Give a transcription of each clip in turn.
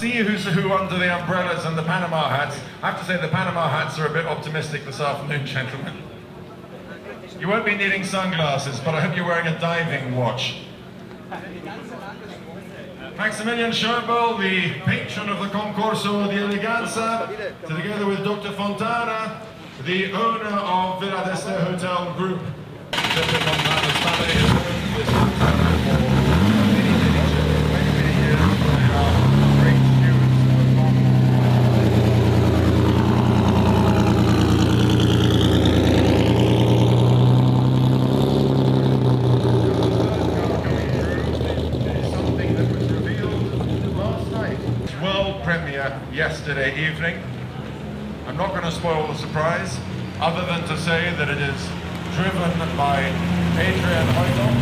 See who's who under the umbrellas and the Panama hats. I have to say the Panama hats are a bit optimistic this afternoon, gentlemen. You won't be needing sunglasses, but I hope you're wearing a diving watch. Maximilian Schauble, the patron of the Concorso di Eleganza, together with Dr. Fontana, the owner of Ville d'Este Hotel Group. Dr. Fontana's family has owned this hotel for many years. They are great stewards yesterday evening. I'm not going to spoil the surprise, other than to say that it is driven by Adrian Heudel.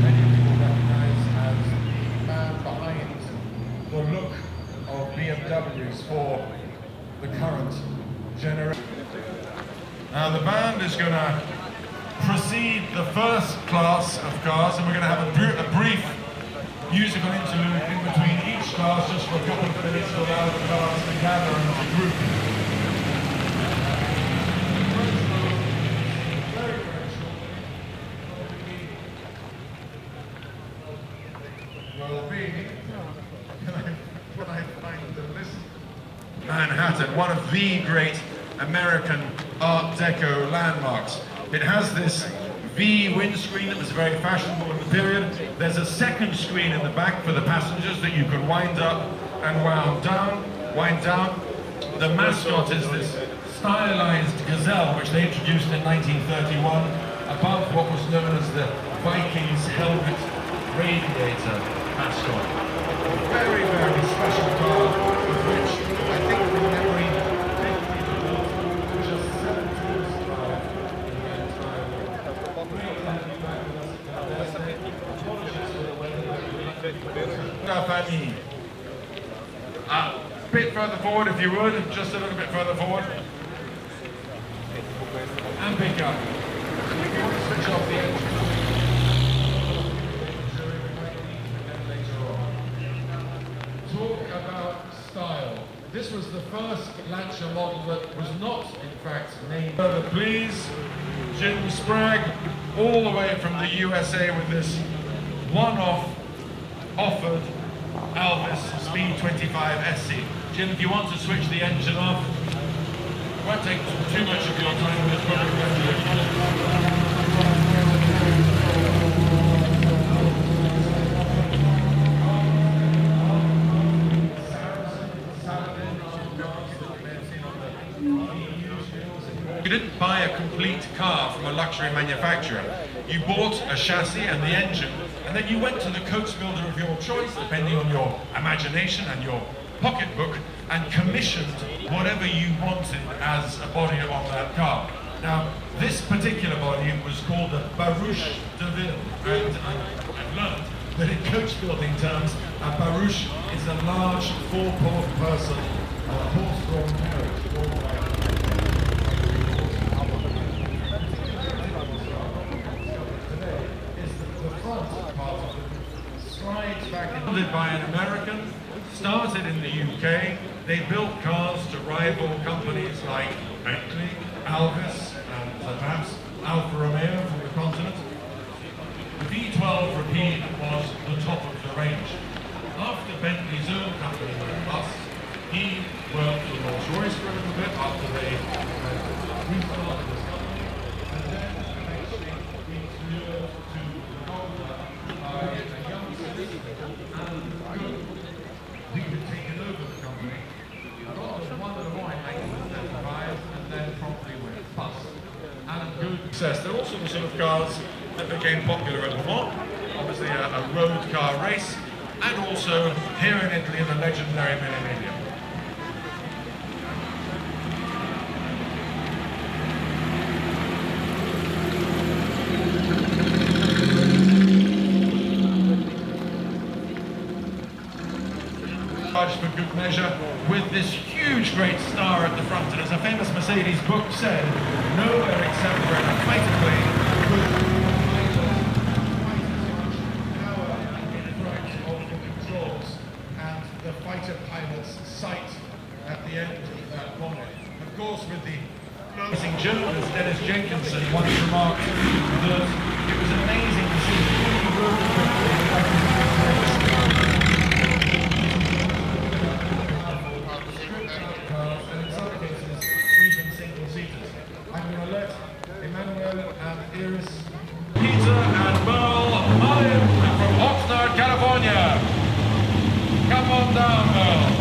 Many people recognize as the man behind the look of BMWs for the current generation. Now the band is going to precede the first class of cars, and we're going to have a brief musical interlude in between each class, just for a couple of minutes to allow the cars to gather and to group. Will be, when I find the list, Manhattan, one of the great American Art Deco landmarks. It has this V windscreen that was very fashionable in the period. There's a second screen in the back for the passengers that you can wind up and wind down. The mascot is this stylized gazelle, which they introduced in 1931, above what was known as the Vikings helmet radiator mascot. A very, very special car, with which I think from memory, just 7 tours drive in the entire family. A bit further forward, if you would, just a little bit further forward. And Piccard. Switch off the engine. Talk about style. This was the first Lancia model that was not, in fact, named. Further, please, Jim Sprague, all the way from the USA with this one-off offered Alvis Speed 25 SC. Jim, if you want to switch the engine off, it won't take too much of your time. It's probably You didn't buy a complete car from a luxury manufacturer. You bought a chassis and the engine, and then you went to the coach builder of your choice, depending on your imagination and your pocketbook, and commissioned whatever you wanted as a body on that car. Now, this particular body was called a Barouche de Ville, and I've learned that in coach building terms, a Barouche is a large four-person horse-drawn carriage drawn by founded by an American, started in the UK. They built cars to rival companies like Bentley, Alvis, and perhaps Alfa Romeo from the continent. The V12 Rapide was the top of the range. After Bentley's own company went bust, he worked for Rolls-Royce for a little bit after they restarted his company, and then eventually he lured to Lagonda by a young solicitor and he had taken over the company. Got the one of the wine in 1935 and then promptly went bust. And good success. They're also the sort of cars that became popular at Le Mans, obviously a road car race, and also here in Italy the legendary Pininfarina. For good measure, with this huge great star at the front, and as a famous Mercedes book said, nowhere except for in a fighter plane power in front of the controls, and the fighter pilot's sight at the end of that bonnet. Of course, with the racing journalist Dennis Jenkinson once remarked that it was amazing to see the road and in some cases even single-seaters. I'm going to let Emmanuel and Iris, Peter and Merle Mullin from Oxnard, California. Come on down, Merle.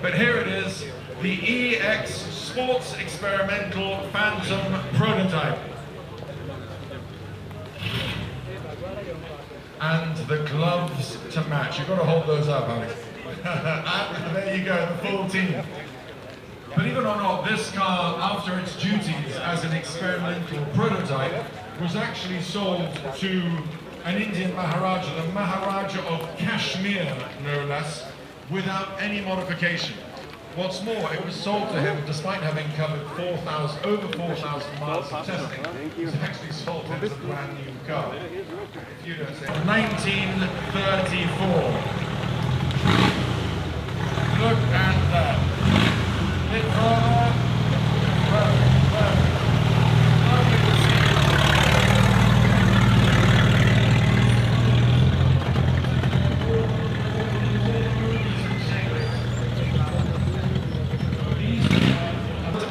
But here it is, the EX Sports Experimental Phantom Prototype. And the gloves to match. You've got to hold those up, Alex. And there you go, the full team. Believe it or not, this car, after its duties as an experimental prototype, was actually sold to an Indian Maharaja, the Maharaja of Kashmir, no less, without any modification. What's more, it was sold to him despite having covered over 4,000 miles of testing. It was actually sold to him as a brand new car. If you don't say 1934. Look at that. Bit further. Perfect. Lovely to see.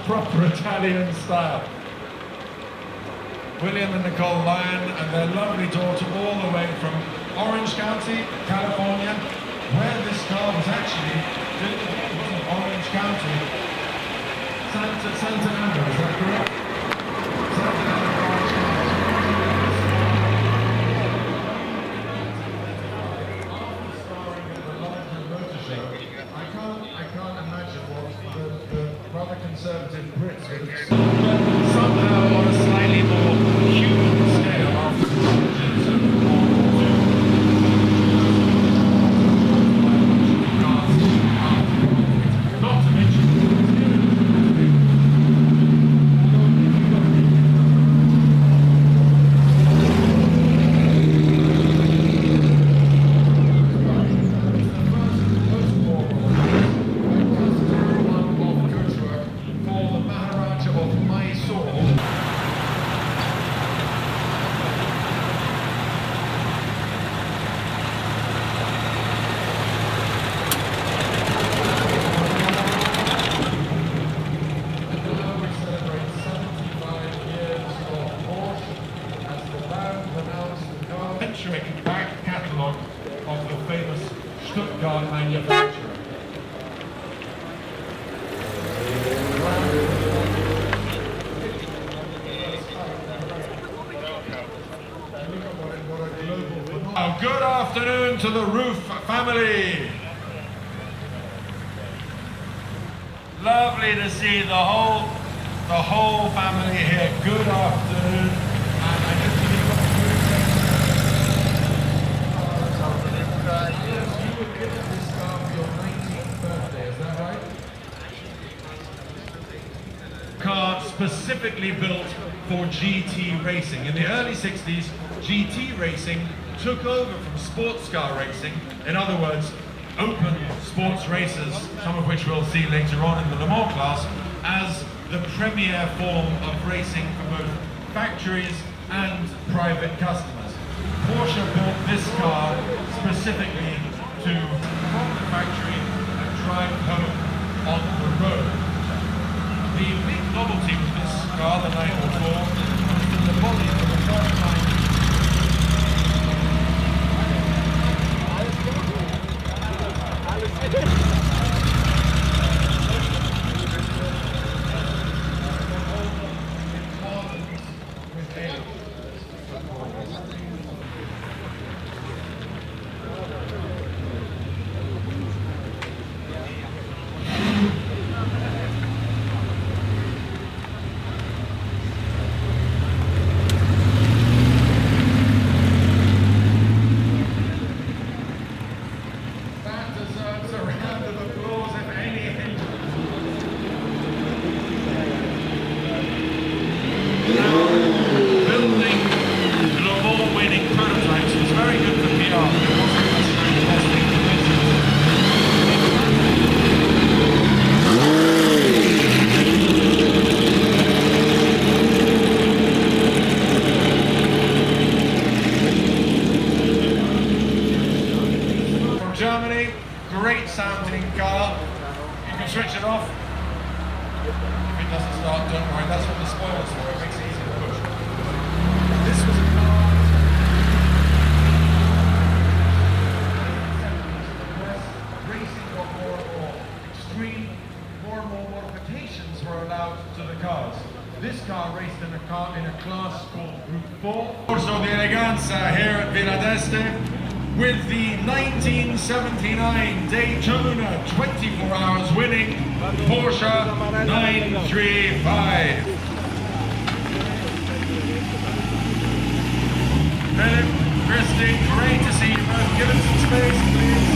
Proper Italian style. William and Nicole Lyon and their lovely daughter all the way from Orange County, California, where this car was actually delivered. It wasn't Orange County. Santa Ana, is that correct? Santa Ana, Orange County. After starring at the London Motor Show, I can't imagine what the rather conservative Brits would have seen. But somehow on a slightly more human scale after the challenges of World War II. Not to mention back catalogue of the famous Stuttgart manufacturer. Good afternoon to the Roof family. Lovely to see the whole family here. Good afternoon. And I guess you were given this car for your 19th birthday, is that right? Car specifically built for GT racing. In the early 60s, GT racing took over from sports car racing. In other words, open sports races, some of which we'll see later on in the Le Mans class, as the premier form of racing for both factories and private customers. Porsche built this car specifically to from the factory and drive home on the road. The big novelty with this car, the 904, was that the body for the first time don't worry, that's what the spoiler's for, it makes it easy to push. This was a car racing got more and more extreme, more and more modifications were allowed to the cars. This car raced in a class called Group 4. Also the Eleganza here at Ville d'Este with the 1979 Daytona 24 hours winning Porsche 935. Philip, Christy, great to see you both. Give us some space, please.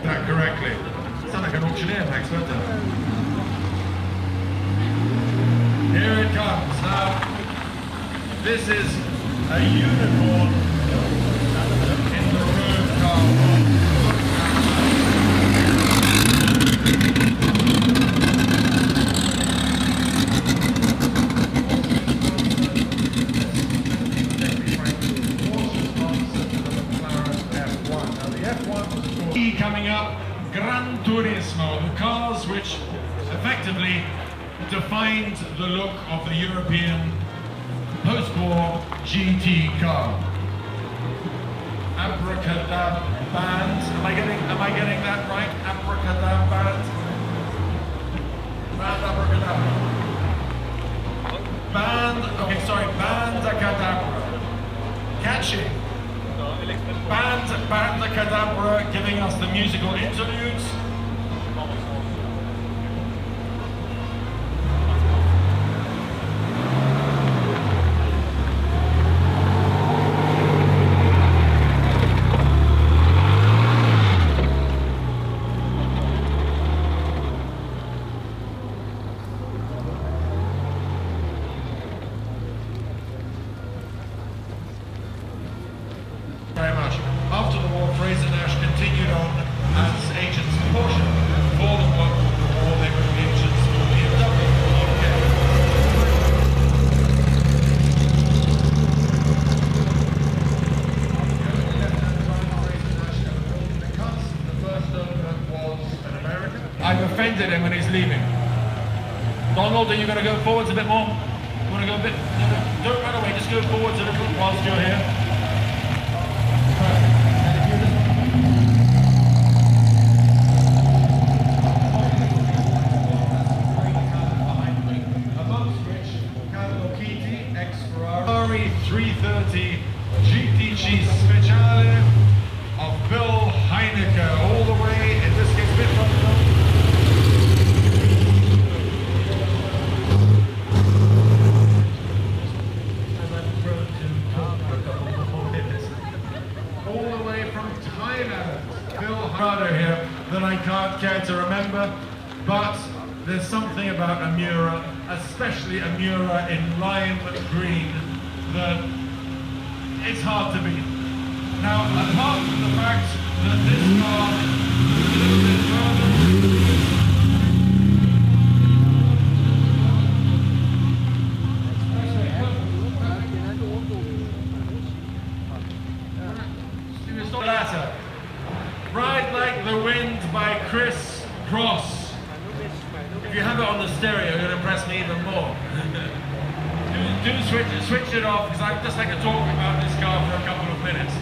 That correctly. Sound like an auctioneer, Max, don't it? Here it comes. Now, this is a unicorn in the road car. Coming up, Gran Turismo, the cars which effectively defined the look of the European post-war GT car. Abracadabra band. Am I getting that right? Abracadabra band. Band abracadabra. Band. Okay, sorry. Band acadabra. Catching. Band acadabra giving us the musical interludes. Very much. After the war, Fraser Nash continued on as agents for Porsche. For the war, they were the agents for BMW. Okay. The first owner was an American. I've offended him when he's leaving. Donald, are you going to go forwards a bit more? You want to go a bit? No, don't run away, just go forwards a little whilst you're here. Ferrari 330 GTG Speciale of Bill Heineke, all the way, in this case, a bit from all the way from Thailand. Bill Heineke here that I can't care to remember, but there's something about a Miura, especially a Miura in lime green, that it's hard to beat. Now, apart from the fact that this car is a little bit further, Ride Like the Wind by Chris Cross. If you have it on the stereo, you're going to impress me even more. do switch it off, because I'd just like to talk about this car for a couple of minutes.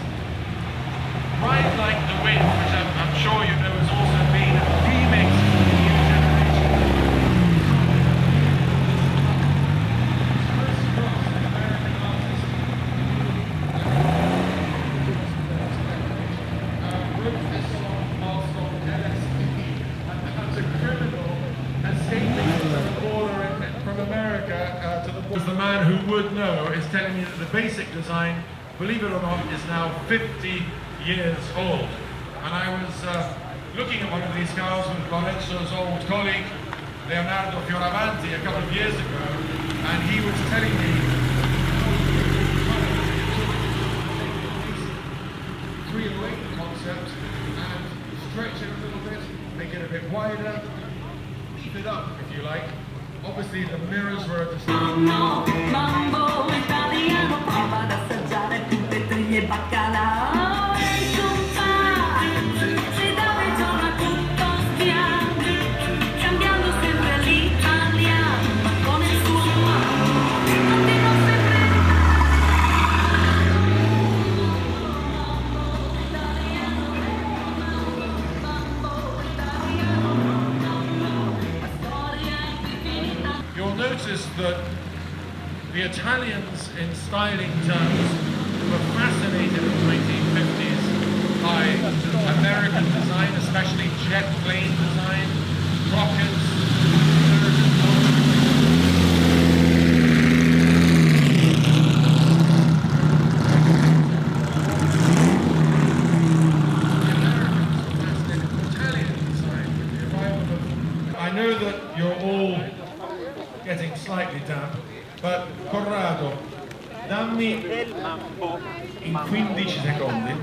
Ride Like the Wind, which I'm sure you know has also been remixed for the new generation. Chris Cross, an American artist, wrote this song whilst on LSD, and a criminal escaping from the border from America to the border. The man who would know is telling me that the basic design, believe it or not, is now 50 years old. And I was looking at one of these cars with Lorenzo's old colleague, Leonardo Fioravanti, a couple of years ago, and he was telling me 308 concept and stretch it a little bit, make it a bit wider, beef it up if you like, Obviously the mirrors were at the start. Mambo italiano, prova ad assaggiare tutte triglie e baccalà. Se da me torna tutto spiano, cambiando sempre l'italiano, ma con il suo continua sempre. You'll notice that the Italians, in styling terms, were fascinated in the 1950s by American design, especially jet plane design, rockets. I know that you're all getting slightly damp, but Corrado, dammi in 15 secondi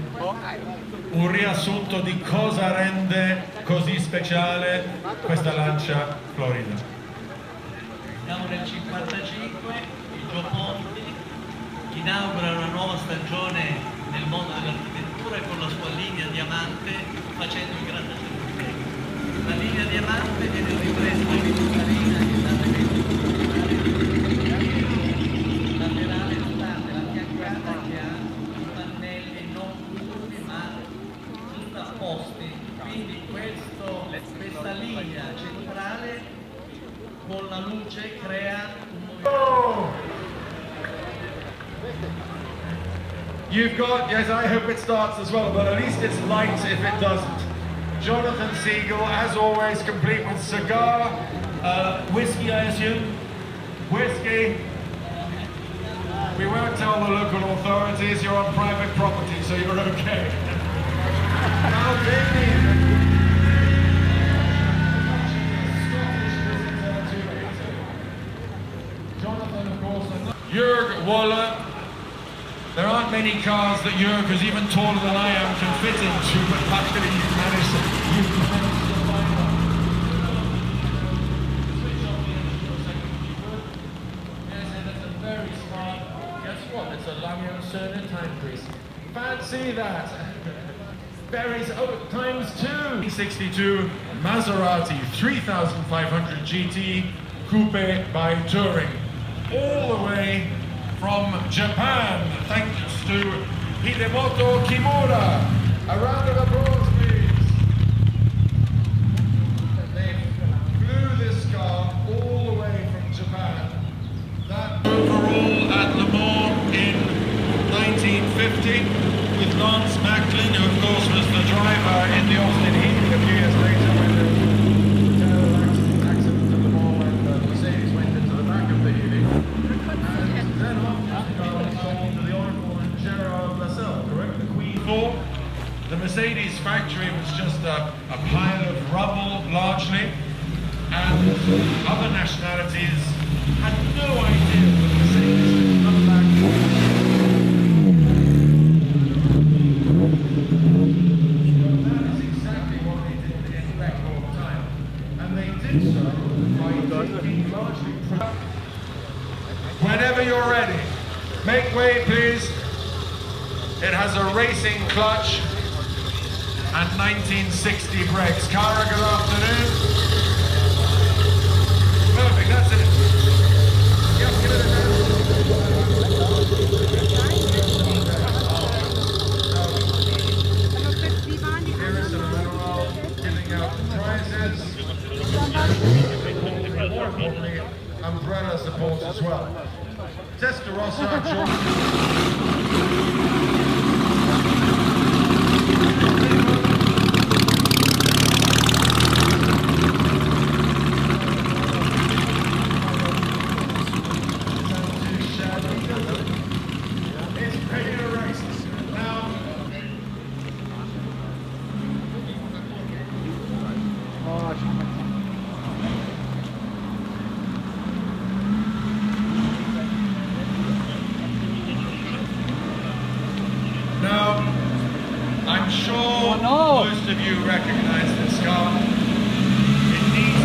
un riassunto di cosa rende così speciale questa Lancia Florida. Siamo nel 55, i Gioponti inaugura una nuova stagione nel mondo dell'architettura con la sua linea diamante facendo il grande la linea diamante viene ripresa da Pininfarina che è stata laterale stante, la fiancata che ha i pannelli non curvi ma giustapposti, quindi questa linea centrale con la luce crea un movimento. You've got, yes, I hope it starts as well, but at least it's light if it doesn't. Jonathan Siegel, as always, complete with cigar, whiskey, I assume. Whiskey. We won't tell the local authorities you're on private property, so you're okay. Now, Jonathan, of course, Jörg Waller. There aren't many cars that Jörg, who's even taller than I am, can fit into, but luckily you've managed to find one. Yes, and it's a very smart, guess what, it's a Lancia timepiece. Fancy that! Times two! 62 Maserati 3500 GT Coupe by Touring. All the way from Japan, thanks to Hidemoto Kimura. A round of applause, please. They flew this car all the way from Japan. That overall at Le Mans in 1950 with Lance Macklin, who of course was the driver in the Austin Heat a few years later when the terrible accident at Le Mans and the Mercedes went into the back of the Heat. Then after the car was sold to the Oracle and Gerard Lascelles, correct? The Queen 4. The Mercedes factory was just a pile of rubble, largely, and other nationalities had no idea that Mercedes would come back. That is exactly what they did in record time, and they did so by taking largely. Whenever you're ready, make way, please. It has a racing clutch and 1960 brakes. Cara, good afternoon. Perfect, that's it. Yes, give it a hand. Here is the Mineral giving out prizes. More importantly, umbrella support as well. Testarossa, it's ready to race. Now, I'm sure most of you recognize this car. It needs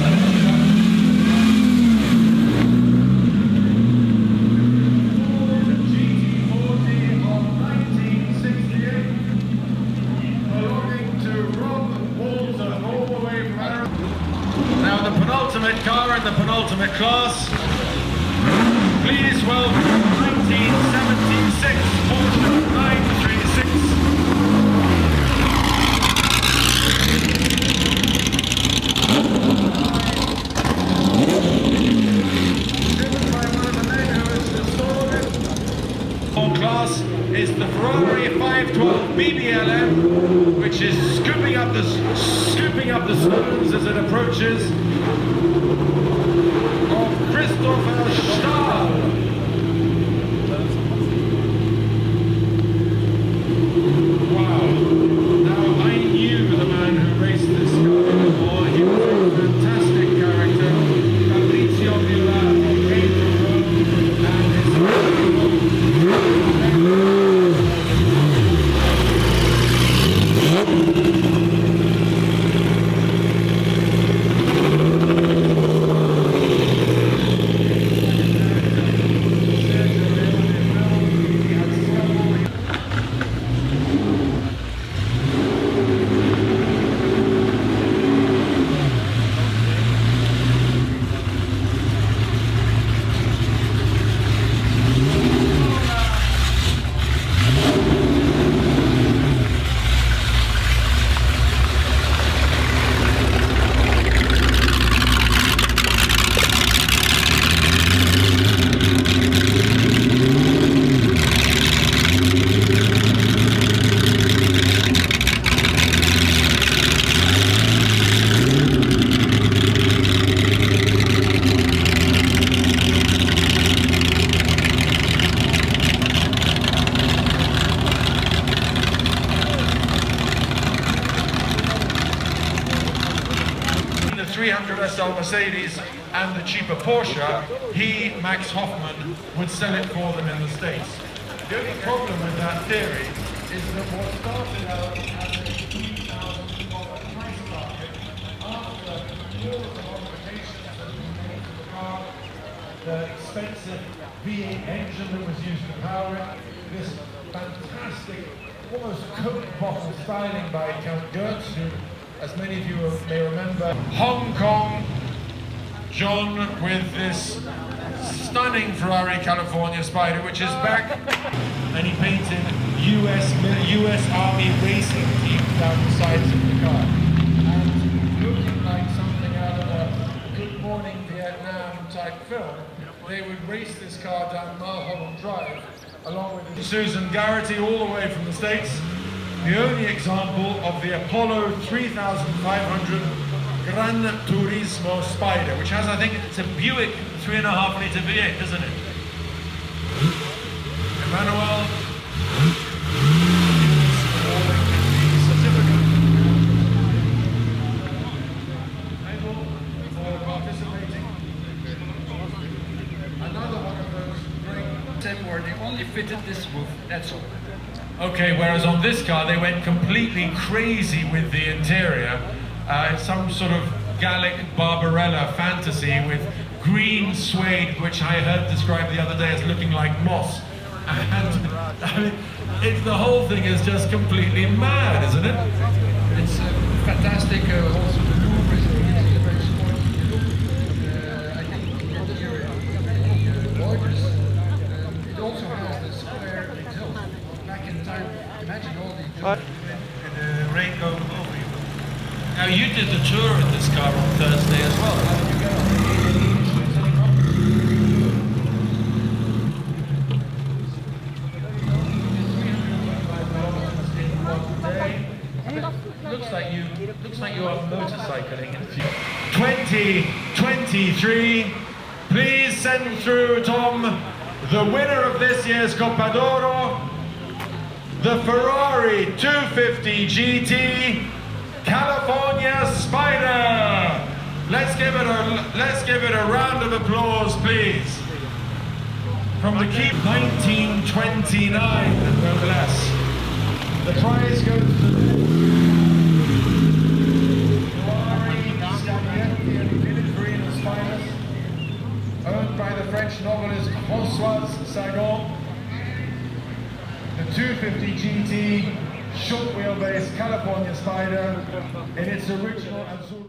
12, 1976 Porsche 936. Class is the Ferrari 512 BBLM, which is scooping up the stones as it approaches of Christopher Stahl. Wow! Now I knew the man who raced this car before. He was a fantastic character. Fabrizio Villa came from Rome and his Mercedes and the cheaper Porsche, he, Max Hoffman, would sell it for them in the States. The only problem with that theory is that what started out as a $3,000 price target, after all of the modifications that have been made to the car, the expensive V8 engine that was used to power it, this fantastic, almost Coke bottle styling by Count Goetz, who, as many of you may remember, Hong Kong John with this stunning Ferrari California Spider, which is back, and he painted US Army racing team down the sides of the car. And looking like something out of a Good Morning Vietnam type film, they would race this car down Mulholland Drive, along with Susan Garrity, all the way from the States. The only example of the Apollo 3500 Gran Turismo Spider, which has, I think, it's a Buick 3.5 litre V8, isn't it? Emmanuel, certificate for participating. Another one of those great. Where they only fitted this roof, that's all. Okay, whereas on this car they went completely crazy with the interior. Some sort of Gallic Barbarella fantasy with green suede, which I heard described the other day as looking like moss. And I mean, the whole thing is just completely mad, isn't it? It's fantastic. Also, the Louvre is a very sporty look. I think the interior is gorgeous. It also has the square exhaust. Back in time, imagine all the rain going over you. Now you did the tour in this car on Thursday as well. How did you get on? Looks like you are motorcycling in 2023. Please send through, Tom, the winner of this year's Coppa d'Oro, the Ferrari 250 GT California Spider. Let's give it a round of applause, please. From the Keep 1929, no less. The prize goes to the Pininfarina Spiders, owned by the French novelist Françoise Sagan. The 250 GT short wheelbase California Spider in its original Astura.